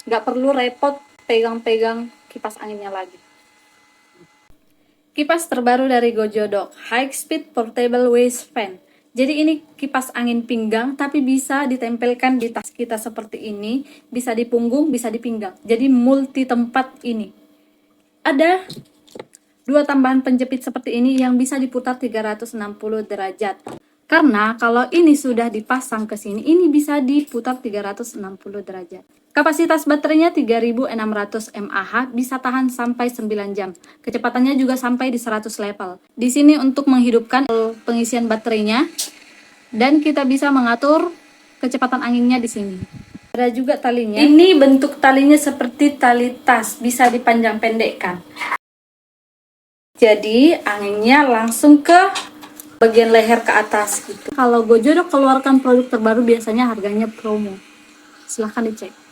nggak perlu repot pegang-pegang kipas anginnya lagi. Kipas terbaru dari Gojodok, High Speed Portable Waist Fan. Jadi ini kipas angin pinggang, tapi bisa ditempelkan di tas kita seperti ini, bisa di punggung, bisa di pinggang. Jadi multi tempat ini. Ada dua tambahan penjepit seperti ini yang bisa diputar 360 derajat. Karena kalau ini sudah dipasang ke sini, ini bisa diputar 360 derajat. Kapasitas baterainya 3600 mAh, bisa tahan sampai 9 jam. Kecepatannya juga sampai di 100 level. Di sini untuk menghidupkan pengisian baterainya, dan kita bisa mengatur kecepatan anginnya di sini. Ada juga talinya. Ini bentuk talinya seperti tali tas, bisa dipanjang pendekkan. Jadi anginnya langsung ke bagian leher ke atas gitu. Kalau Gojodok keluarkan produk terbaru biasanya harganya promo. Silahkan dicek.